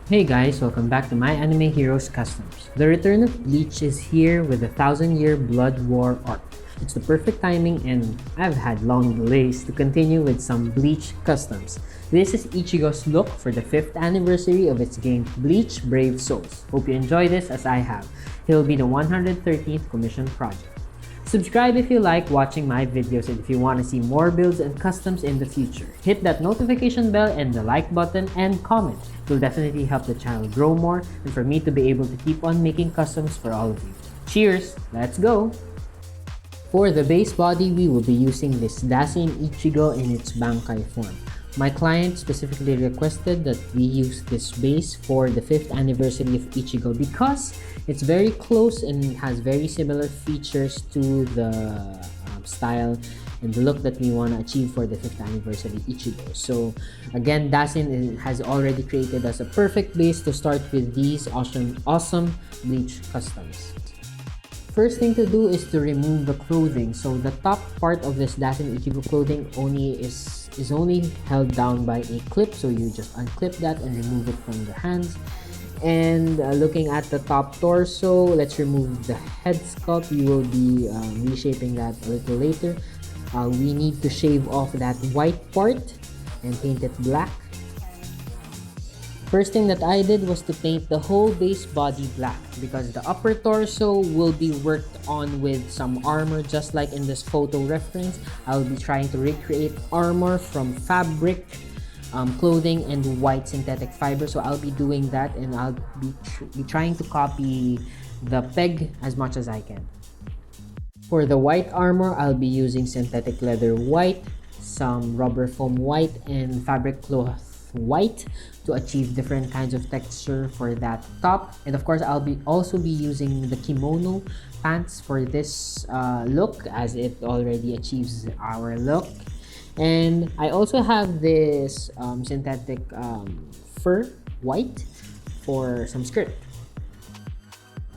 Hey guys, welcome back to My Anime Heroes Customs. The return of Bleach is here with the 1000-year Blood War arc. It's the perfect timing and I've had long delays to continue with some Bleach customs. This is Ichigo's look for the 5th anniversary of its game Bleach Brave Souls. Hope you enjoy this as I have. He'll be the 113th commission project. Subscribe if you like watching my videos and if you want to see more builds and customs in the future. Hit that notification bell and the like button and comment. It will definitely help the channel grow more and for me to be able to keep on making customs for all of you. Cheers! Let's go! For the base body, we will be using this dasin Ichigo in its Bankai form. My client specifically requested that we use this base for the 5th anniversary of Ichigo because it's very close and has very similar features to the style and the look that we want to achieve for the 5th anniversary Ichigo. So again, dasin has already created us a perfect base to start with these awesome Bleach customs. First thing to do is to remove the clothing. So the top part of this dasin Ichigo clothing is only held down by a clip, so you just unclip that and remove it from the hands. And looking at the top torso, let's remove the head sculpt. We will be reshaping that a little later. We need to shave off that white part and paint it black. First thing that I did was to paint the whole base body black because the upper torso will be worked on with some armor, just like in this photo reference. I'll be trying to recreate armor from fabric, clothing, and white synthetic fiber. So I'll be doing that and I'll be trying to copy the peg as much as I can. For the white armor, I'll be using synthetic leather white, some rubber foam white, and fabric cloth white to achieve different kinds of texture for that top. And of course, I'll also be using the kimono pants for this look, as it already achieves our look. And I also have this synthetic fur white for some skirt.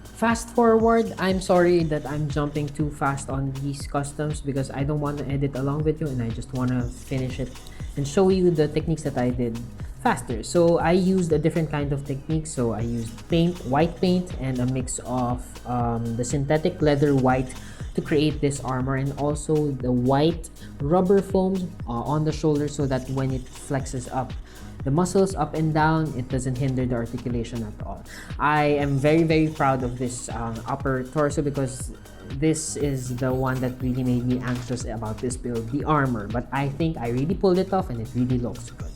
Fast forward, I'm sorry that I'm jumping too fast on these customs because I don't want to edit a long video and I just want to finish it and show you the techniques that I did faster. So I used a different kind of technique. So I used white paint and a mix of the synthetic leather white to create this armor, and also the white rubber foam on the shoulder so that when it flexes up the muscles up and down, it doesn't hinder the articulation at all. I am very proud of this upper torso because this is the one that really made me anxious about this build, the armor. But I think I really pulled it off and it really looks good.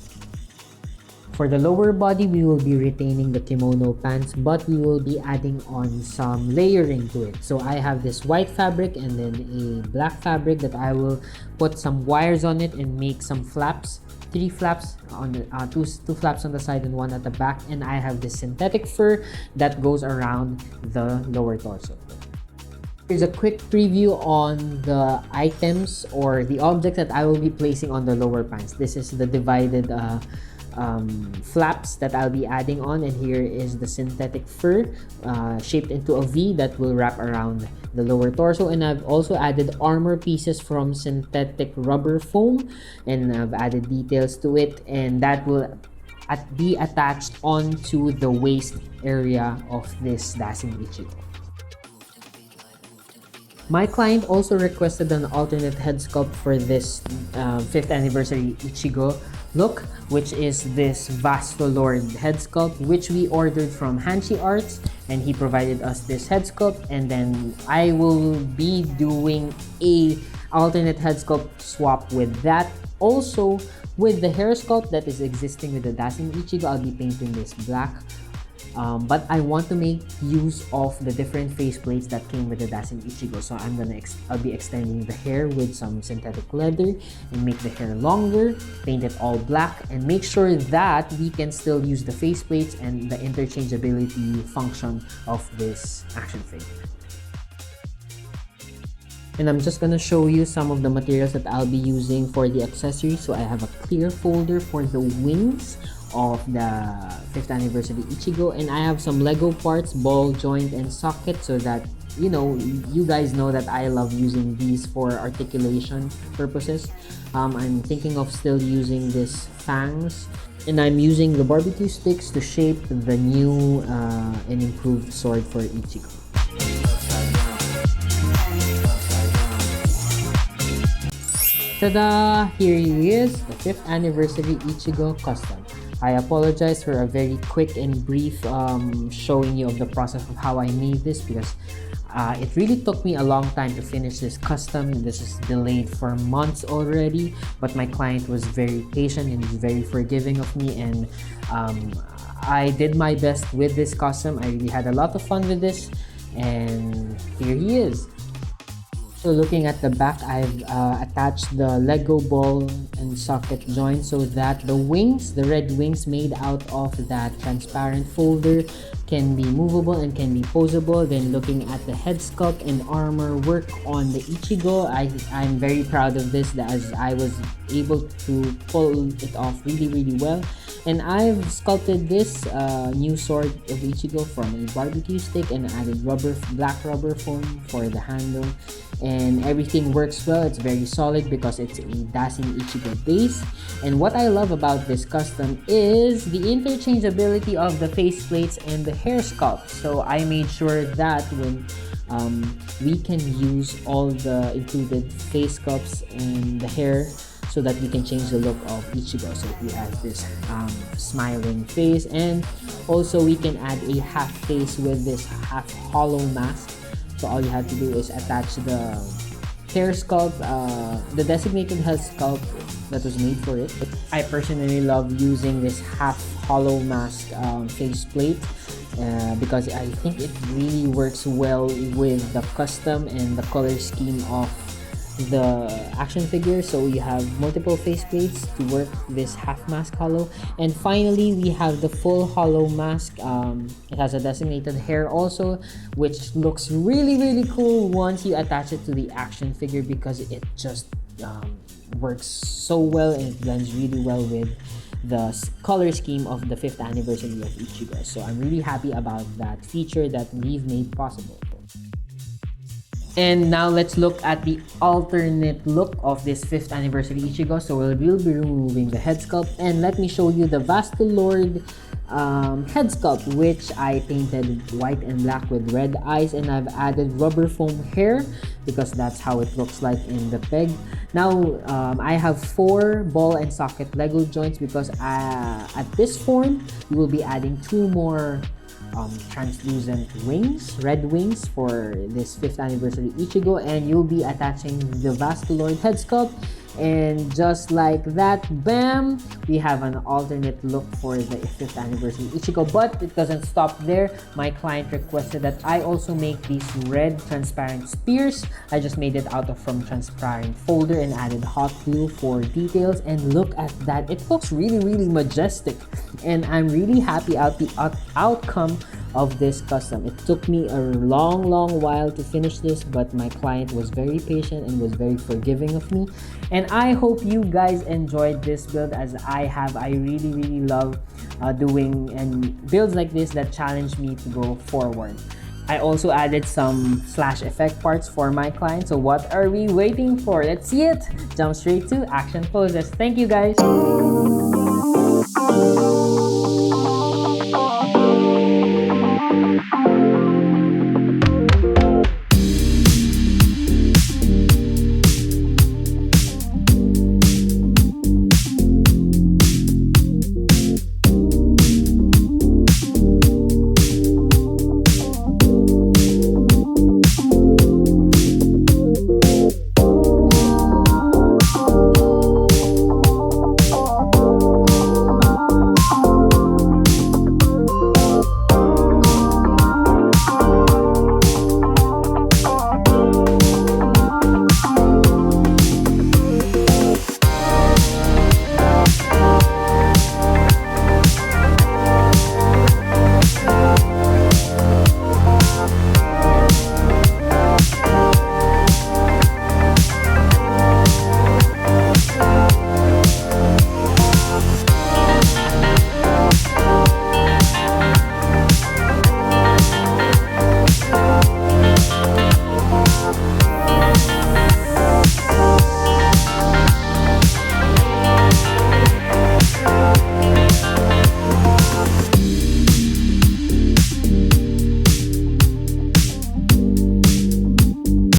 For the lower body, we will be retaining the kimono pants, but we will be adding on some layering to it. So I have this white fabric and then a black fabric that I will put some wires on it and make some flaps. 3 flaps on the two flaps on the side and 1 at the back, and I have this synthetic fur that goes around the lower torso. Here's a quick preview on the items or the objects that I will be placing on the lower pants. This is the divided flaps that I'll be adding on, and here is the synthetic fur shaped into a V that will wrap around the lower torso. And I've also added armor pieces from synthetic rubber foam, and I've added details to it, and that will be attached onto the waist area of this dasin Ichigo. My client also requested an alternate head sculpt for this 5th anniversary Ichigo look, which is this Vasto Lorde head sculpt, which we ordered from Hanshi Arts, and he provided us this head sculpt. And then I will be doing a alternate head sculpt swap with that. Also, with the hair sculpt that is existing with the dasin Ichigo, I'll be painting this black. But I want to make use of the different faceplates that came with the dasin Ichigo. So I'll be extending the hair with some synthetic leather and make the hair longer, paint it all black, and make sure that we can still use the faceplates and the interchangeability function of this action figure. And I'm just gonna show you some of the materials that I'll be using for the accessories. So I have a clear folder for the wings of the 5th anniversary Ichigo, and I have some Lego parts, ball joint and socket, so that you know, you guys know that I love using these for articulation purposes. I'm thinking of still using this fangs, and I'm using the barbecue sticks to shape the new and improved sword for Ichigo. Tada! Here he is, the 5th anniversary Ichigo custom. I apologize for a very quick and brief showing you of the process of how I made this, because it really took me a long time to finish this custom. This is delayed for months already, but my client was very patient and very forgiving of me, and I did my best with this custom. I really had a lot of fun with this, and here he is. So looking at the back, I've attached the Lego ball and socket joint so that the wings, the red wings made out of that transparent folder, can be movable and can be posable. Then looking at the head sculpt and armor work on the Ichigo, I'm very proud of this, as I was able to pull it off really well. And I've sculpted this new sword of Ichigo from a barbecue stick and added black rubber foam for the handle. And everything works well. It's very solid because it's a dasin Ichigo base. And what I love about this custom is the interchangeability of the faceplates and the hair sculpt. So I made sure that when we can use all the included face sculpts and the hair, so that we can change the look of Ichigo. So he has this smiling face, and also we can add a half face with this half hollow mask. So all you have to do is attach the hair sculpt, the designated head sculpt that was made for it. I personally love using this half hollow mask faceplate because I think it really works well with the custom and the color scheme of the action figure. So you have multiple faceplates to work this half mask hollow, and finally we have the full hollow mask. It has a designated hair also, which looks really cool once you attach it to the action figure, because it just works so well and it blends really well with the color scheme of the 5th anniversary of Ichigo. So I'm really happy about that feature that we've made possible. And now let's look at the alternate look of this 5th anniversary Ichigo. So we'll be removing the head sculpt, and let me show you the Vasto Lorde head sculpt, which I painted white and black with red eyes, and I've added rubber foam hair because that's how it looks like in the peg. Now I have 4 ball and socket Lego joints because at this form we will be adding 2 more translucent wings, red wings, for this 5th anniversary Ichigo, and you'll be attaching the Vasto Lorde head sculpt. And just like that, bam, we have an alternate look for the 5th anniversary Ichigo. But it doesn't stop there. My client requested that I also make these red transparent spears. I just made it out of from transparent folder and added hot glue for details, and look at that, it looks really majestic, and I'm really happy at the outcome of this custom. It took me a long while to finish this, but my client was very patient and was very forgiving of me, and I hope you guys enjoyed this build as I have. I really love doing and builds like this that challenge me to go forward. I also added some slash effect parts for my client. So what are we waiting for? Let's see it. Jump straight to action poses. Thank you guys.